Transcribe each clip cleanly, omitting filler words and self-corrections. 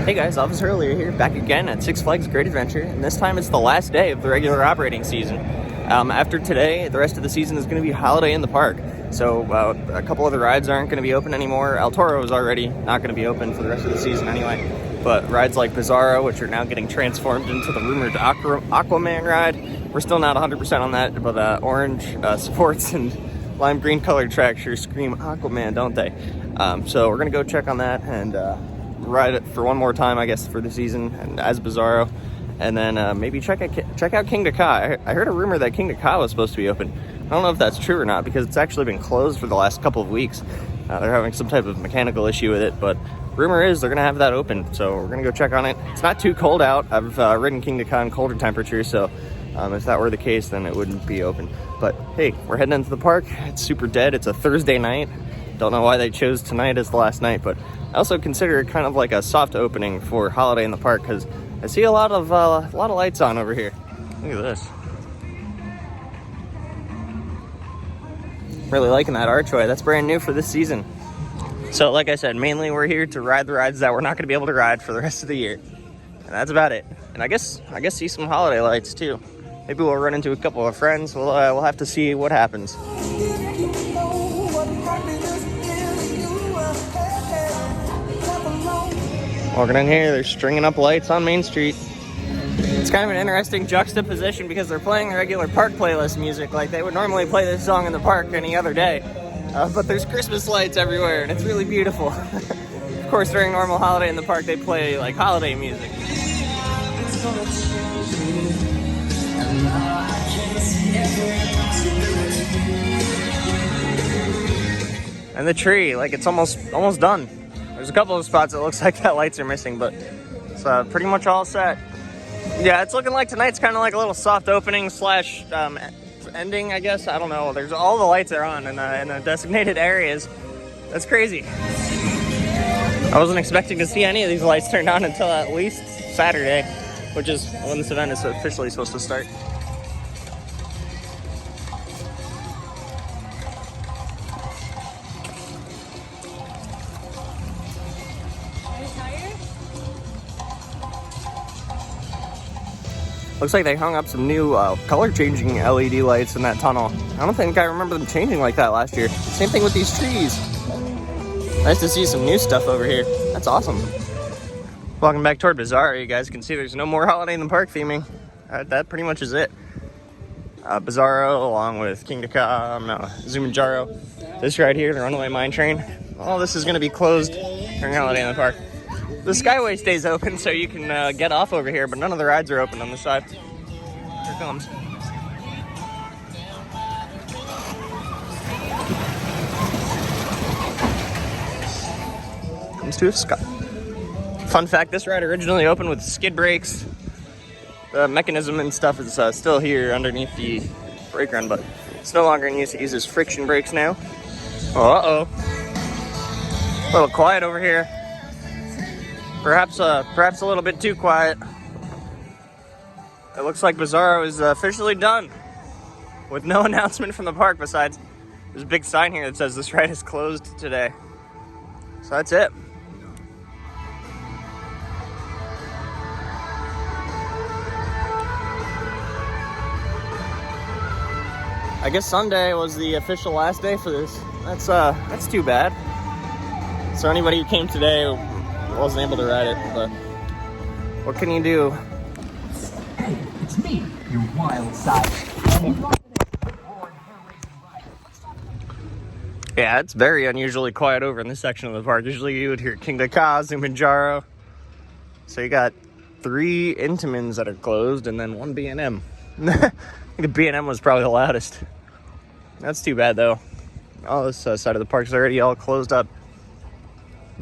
Hey guys, Officer Earlier here, back again at Six Flags Great Adventure, and this time it's the last day of the regular operating season. After today, the rest of the season is going to be holiday in the park. So a couple of the rides aren't going to be open anymore. El Toro is already not going to be open for the rest of the season anyway. But rides like Bizarro, which are now getting transformed into the rumored Aquaman ride, we're still not 100% on that, but orange supports and lime green colored tracks sure scream Aquaman, don't they? So we're going to go check on that and ride it for one more time, I guess, for the season, and as Bizarro, and then maybe check out King Ka. I heard a rumor that King Ka was supposed to be open. I don't know if that's true or not, because it's actually been closed for the last couple of weeks. They're having some type of mechanical issue with it, but rumor is they're going to have that open, so we're going to go check on it. It's not too cold out. I've ridden King Ka in colder temperatures, so if that were the case, then it wouldn't be open. But hey, we're heading into the park. It's super dead. It's a Thursday night. Don't know why they chose tonight as the last night, but I also consider it kind of like a soft opening for holiday in the park, because I see a lot of lights on over here. Look at this. Really liking that archway. That's brand new for this season. So like I said, mainly we're here to ride the rides that we're not going to be able to ride for the rest of the year. And that's about it. And I guess see some holiday lights too. Maybe we'll run into a couple of friends. We'll have to see what happens. Walking in here, they're stringing up lights on Main Street. It's kind of an interesting juxtaposition because they're playing the regular park playlist music like they would normally play this song in the park any other day. But there's Christmas lights everywhere and it's really beautiful. Of course, during normal holiday in the park, they play like holiday music. And the tree, like it's almost done. There's a couple of spots it looks like that lights are missing, but it's pretty much all set. Yeah, it's looking like tonight's kind of like a little soft opening slash ending, I guess. I don't know. There's all the lights are on in the designated areas. That's crazy. I wasn't expecting to see any of these lights turned on until at least Saturday, which is when this event is officially supposed to start. Looks like they hung up some new color-changing LED lights in that tunnel. I don't think I remember them changing like that last year. Same thing with these trees. Nice to see some new stuff over here. That's awesome. Walking back toward Bizarro, you guys can see there's no more Holiday in the Park theming. That pretty much is it. Bizarro, along with King Ka, Zumanjaro. This right here, the Runaway Mine Train. All this is going to be closed during Holiday in the Park. The Skyway stays open, so you can get off over here, but none of the rides are open on this side. Here it comes. Comes to a stop. Fun fact, this ride originally opened with skid brakes. The mechanism and stuff is still here underneath the brake run, but it's no longer in use. It uses friction brakes now. Uh-oh. A little quiet over here. Perhaps a little bit too quiet. It looks like Bizarro is officially done, with no announcement from the park besides there's a big sign here that says this ride is closed today. So that's it. I guess Sunday was the official last day for this. That's too bad. So anybody who came today wasn't able to ride it, but what can you do? Hey, it's me, your wild side. Yeah, it's very unusually quiet over in this section of the park. Usually you would hear King Ka, Zumanjaro. So you got 3 Intamins that are closed and then 1 B&M. I think the B&M was probably the loudest. That's too bad though. All this side of the park's already all closed up.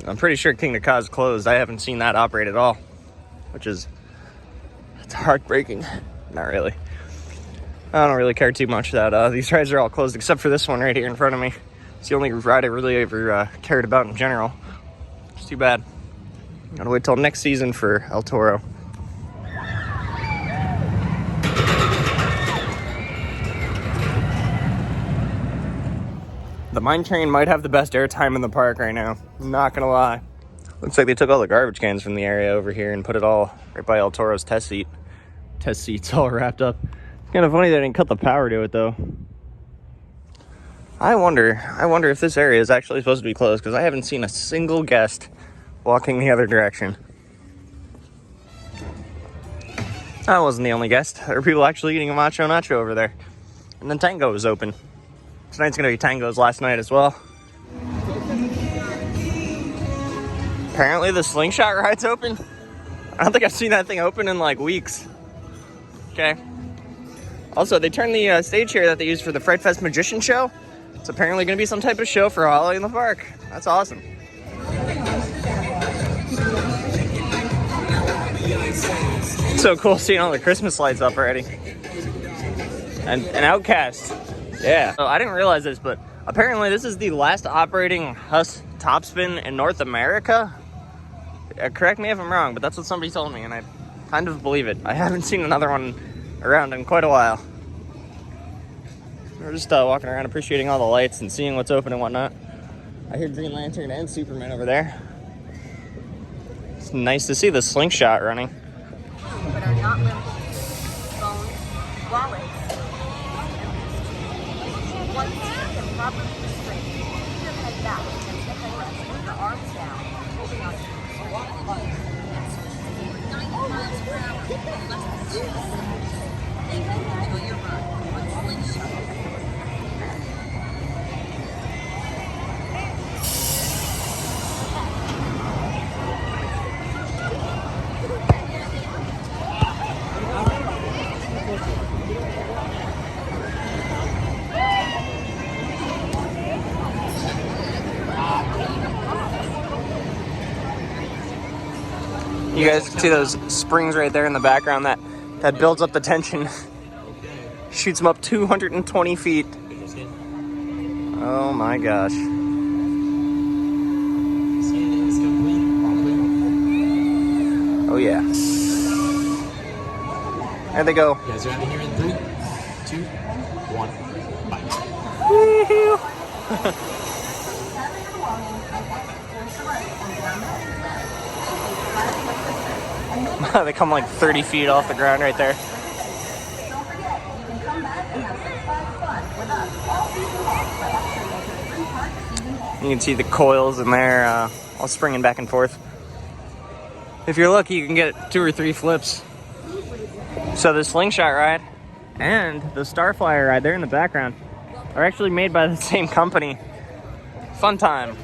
I'm pretty sure King Ka is closed. I haven't seen that operate at all, which is, it's heartbreaking. Not really. I don't really care too much that these rides are all closed except for this one right here in front of me. It's the only ride I really ever cared about in general. It's too bad. Gotta wait till next season for El Toro. The mine train might have the best airtime in the park right now. I'm not gonna lie. Looks like they took all the garbage cans from the area over here and put it all right by El Toro's test seat. Test seat's all wrapped up. It's kind of funny they didn't cut the power to it though. I wonder if this area is actually supposed to be closed because I haven't seen a single guest walking the other direction. I wasn't the only guest. There were people actually eating a macho nacho over there. And then Tango was open. Tonight's gonna be Tango's last night as well. Apparently the slingshot ride's open. I don't think I've seen that thing open in like weeks. Okay. Also, they turned the stage here that they used for the Fright Fest Magician Show. It's apparently going to be some type of show for Holiday in the Park. That's awesome. So cool seeing all the Christmas lights up already. And Outcast. Yeah. So I didn't realize this, but apparently this is the last operating Huss topspin in North America. Correct me if I'm wrong, but that's what somebody told me, and I kind of believe it. I haven't seen another one around in quite a while. We're just walking around appreciating all the lights and seeing what's open and whatnot. I hear Green Lantern and Superman over there. It's nice to see the slingshot running. But are not limited to phones, wallets, and once taken properly restrained, keep your head back against the headrest with your arms down, holding on to the restraint button. And speed 90 miles per hour in less than 2 seconds. Thank you. Enjoy your run on Slingshot. You guys can see those springs right there in the background that builds up the tension. Shoots them up 220 feet. Oh my gosh. Oh yeah. There they go. You guys are out of here in 3, 2, 1, bye. Woo-hoo. They come like 30 feet off the ground right there. You can see the coils in there all springing back and forth. If you're lucky, you can get 2 or 3 flips. So the slingshot ride and the Starflyer ride there in the background are actually made by the same company. Fun time.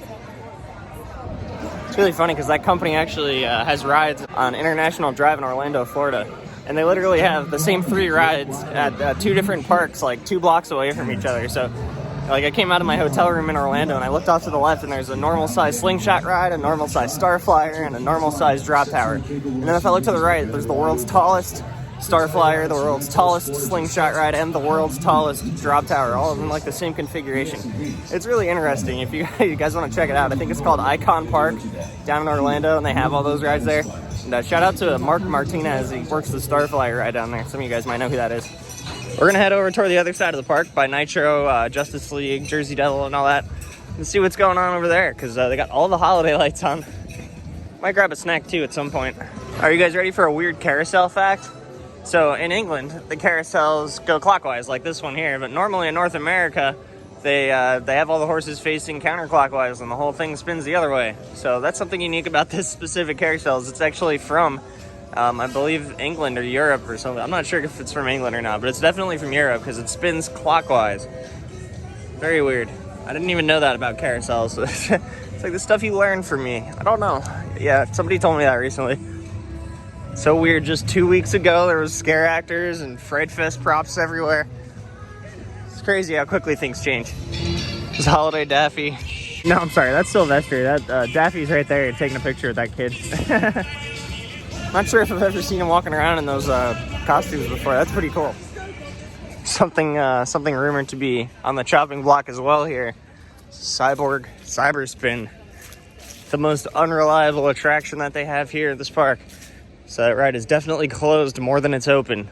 It's really funny because that company actually has rides on International Drive in Orlando, Florida. And they literally have the same 3 rides at 2 different parks, like 2 blocks away from each other. So like I came out of my hotel room in Orlando and I looked off to the left and there's a normal size slingshot ride, a normal size Starflyer, and a normal size drop tower. And then if I look to the right, there's the world's tallest Starflyer, the world's tallest slingshot ride, and the world's tallest drop tower, all of them like the same configuration. It's really interesting. If you guys want to check it out, I think it's called Icon Park down in Orlando, and they have all those rides there. And shout out to Mark Martinez. He works the Starflyer ride down there. Some of you guys might know who that is. We're gonna head over toward the other side of the park by Nitro, Justice League, Jersey Devil, and all that, and see what's going on over there because they got all the holiday lights on. Might grab a snack too at some point. Are you guys ready for a weird carousel fact? So in England, the carousels go clockwise like this one here, but normally in North America, they have all the horses facing counterclockwise and the whole thing spins the other way. So that's something unique about this specific carousel. It's actually from, I believe, England or Europe or something. I'm not sure if it's from England or not, but it's definitely from Europe because it spins clockwise. Very weird. I didn't even know that about carousels. It's like the stuff you learn from me. I don't know. Yeah, somebody told me that recently. So weird, just 2 weeks ago, there was scare actors and Fright Fest props everywhere. It's crazy how quickly things change. This Holiday Daffy. No, I'm sorry, that's Sylvester. That Daffy's right there taking a picture with that kid. Not sure if I've ever seen him walking around in those costumes before. That's pretty cool. Something rumored to be on the chopping block as well here. Cyborg Cyberspin. The most unreliable attraction that they have here at this park. So that ride is definitely closed more than it's open.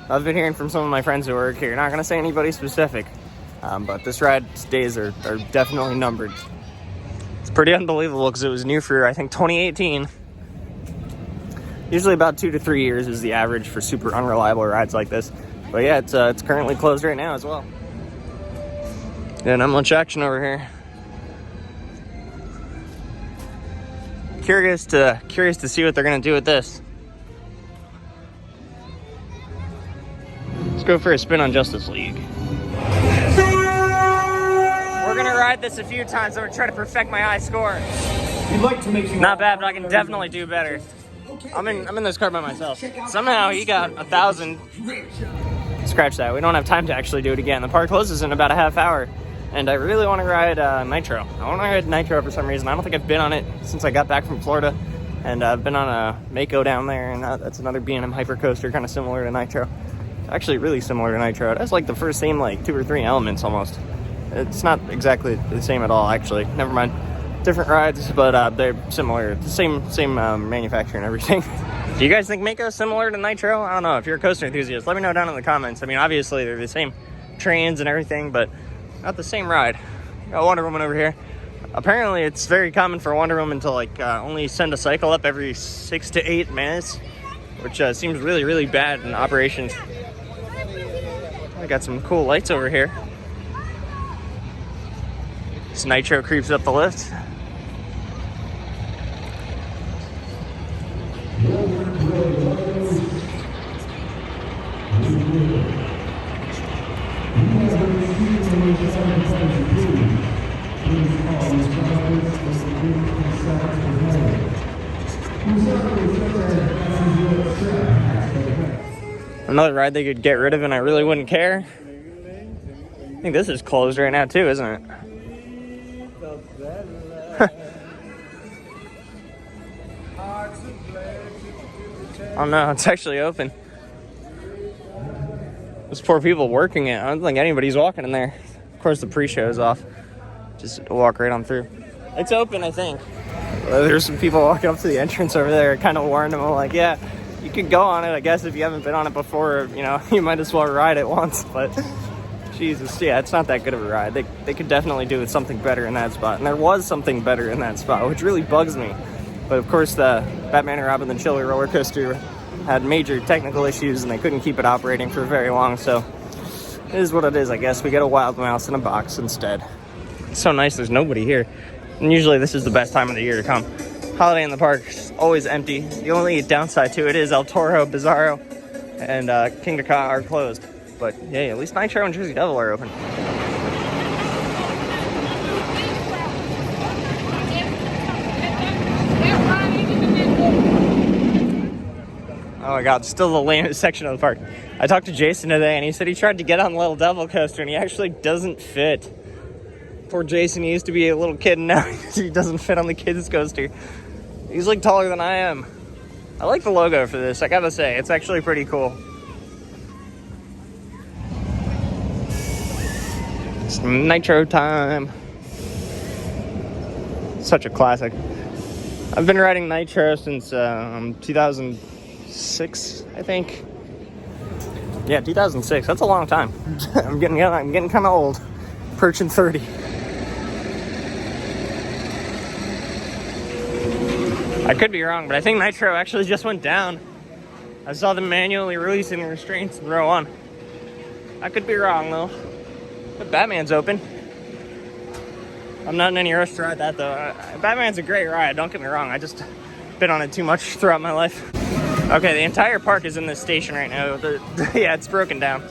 I've been hearing from some of my friends who work here. Not going to say anybody specific, but this ride's days are definitely numbered. It's pretty unbelievable because it was new for, I think, 2018. Usually about 2 to 3 years is the average for super unreliable rides like this. But yeah, it's currently closed right now as well. Yeah, not much action over here. Curious to see what they're gonna do with this. Let's go for a spin on Justice League. We're gonna ride this a few times. I'm gonna try to perfect my high score. We'd like to make you Not bad, but I can definitely do better. I'm in this car by myself. Somehow he got 1,000. Scratch that. We don't have time to actually do it again. The park closes in about a half hour, and I really want to ride Nitro. I want to ride Nitro for some reason. I don't think I've been on it since I got back from Florida, and I've been on a Mako down there, and that's another B&M hypercoaster, kind of similar to Nitro. Actually, really similar to Nitro. It has like the first same like 2 or 3 elements almost. It's not exactly the same at all, actually. Never mind. Different rides, but they're similar. The same manufacturer and everything. Do you guys think Mako is similar to Nitro? I don't know. If you're a coaster enthusiast, let me know down in the comments. I mean, obviously they're the same trains and everything, but not the same ride. Got Wonder Woman over here. Apparently, it's very common for Wonder Woman to like only send a cycle up every 6 to 8 minutes, which seems really, really bad in operations. I got some cool lights over here. This Nitro creeps up the lift. Another ride they could get rid of and I really wouldn't care. I think this is closed right now too, isn't it? Oh no, it's actually open. There's 4 people working it. I don't think anybody's walking in there. Of course the pre-show is off. Just walk right on through. It's open, I think. There's some people walking up to the entrance over there. I kind of warned them, like, yeah, you could go on it, I guess, if you haven't been on it before. You know, you might as well ride it once. But Jesus, yeah, it's not that good of a ride. They could definitely do something better in that spot. And there was something better in that spot, which really bugs me. But of course, the Batman and Robin the Chiller roller coaster had major technical issues and they couldn't keep it operating for very long. So it is what it is, I guess. We get a wild mouse in a box instead. It's so nice there's nobody here. And usually this is the best time of the year to come. Holiday in the Park is always empty. The only downside to it is El Toro, Bizarro, and King of Ka are closed. But yeah, at least Nitro and Jersey Devil are open. Oh my god, still the lamest section of the park. I talked to Jason today and he said he tried to get on the Little Devil coaster and he actually doesn't fit. Poor Jason, he used to be a little kid and now he doesn't fit on the kids coaster. He's like taller than I am. I like the logo for this, I gotta say. It's actually pretty cool. It's Nitro time. Such a classic. I've been riding Nitro since 2006, I think. Yeah, 2006. That's a long time. I'm getting kind of old. Approaching 30. I could be wrong, but I think Nitro actually just went down. I saw them manually releasing the restraints in row 1. I could be wrong though. But Batman's open. I'm not in any rush to ride that though. Batman's a great ride, don't get me wrong. I just been on it too much throughout my life. Okay, the entire park is in this station right now. Yeah, it's broken down.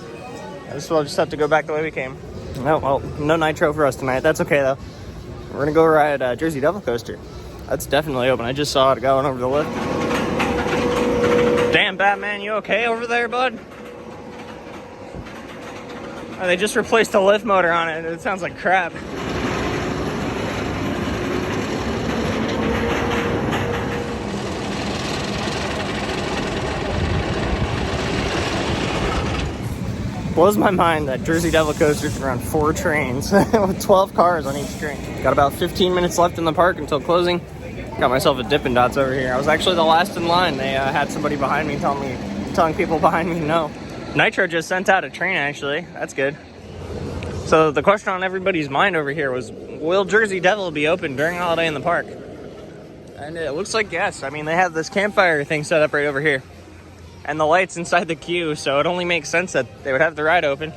I just have to go back the way we came. No, well, no Nitro for us tonight. That's okay though. We're gonna go ride Jersey Devil coaster. That's definitely open. I just saw it going over the lift. Damn, Batman, you okay over there, bud? Oh, they just replaced the lift motor on it. It sounds like crap. Blows my mind that Jersey Devil coasters run 4 trains with 12 cars on each train. Got about 15 minutes left in the park until closing. Got myself a Dippin' Dots over here. I was actually the last in line. They had somebody behind me telling people behind me no. Nitro just sent out a train actually. That's good. So the question on everybody's mind over here was, will Jersey Devil be open during Holiday in the Park? And it looks like yes. I mean, they have this campfire thing set up right over here. And the lights inside the queue, so it only makes sense that they would have the ride open.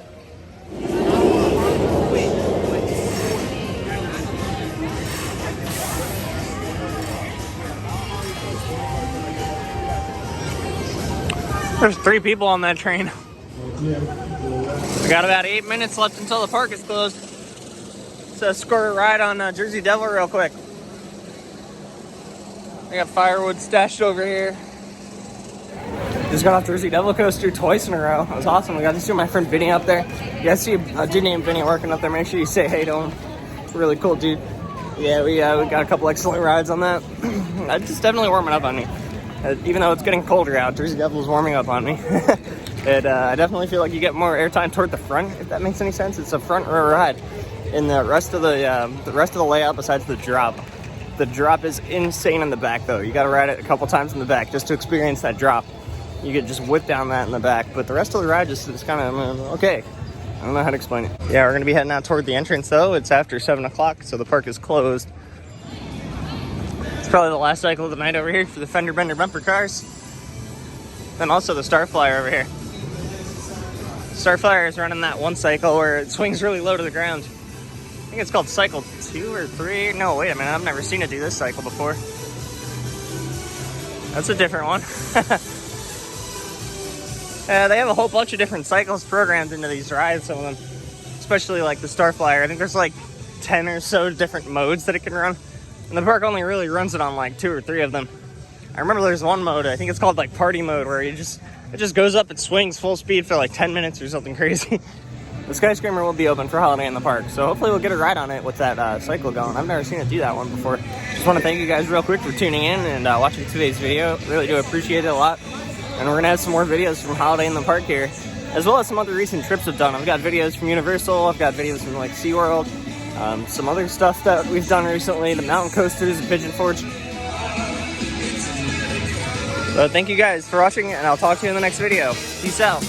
There's 3 people on that train. We got about 8 minutes left until the park is closed. So score a ride on Jersey Devil real quick. I got firewood stashed over here. Just got off Jersey Devil coaster twice in a row. It was awesome. We got to see my friend Vinny up there. You guys see a dude named Vinny working up there. Make sure you say hey to him. Really cool dude. Yeah, we got a couple excellent rides on that. It's definitely warming up on me. Even though it's getting colder out, Jersey Devil is warming up on me. I definitely feel like you get more airtime toward the front, if that makes any sense. It's a front row ride. In the rest of the layout, besides the drop is insane in the back though. You got to ride it a couple times in the back just to experience that drop. You could just whip down that in the back, but the rest of the ride just is kind of okay. I don't know how to explain it. Yeah, we're gonna be heading out toward the entrance though. It's after 7 o'clock, so the park is closed. It's probably the last cycle of the night over here for the fender bender bumper cars. Then also the Starflyer over here. Starflyer is running that one cycle where it swings really low to the ground. I think it's called cycle 2 or 3. No, wait a minute, I've never seen it do this cycle before. That's a different one. They have a whole bunch of different cycles programmed into these rides, some of them. Especially like the Starflyer. I think there's like 10 or so different modes that it can run. And the park only really runs it on like 2 or 3 of them. I remember there's one mode, I think it's called like party mode, where it just goes up and swings full speed for like 10 minutes or something crazy. The Skyscreamer will be open for Holiday in the Park, so hopefully we'll get a ride on it with that cycle going. I've never seen it do that one before. Just want to thank you guys real quick for tuning in and watching today's video. Really do appreciate it a lot. And we're going to have some more videos from Holiday in the Park here, as well as some other recent trips I've done. I've got videos from Universal, I've got videos from like SeaWorld, some other stuff that we've done recently, the mountain coasters, the Pigeon Forge. So thank you guys for watching, and I'll talk to you in the next video. Peace out.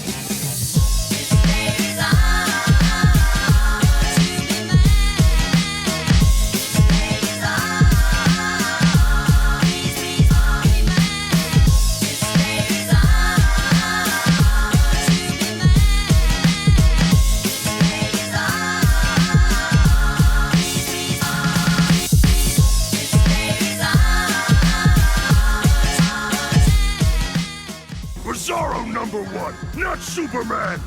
Bizarro #1, not Superman!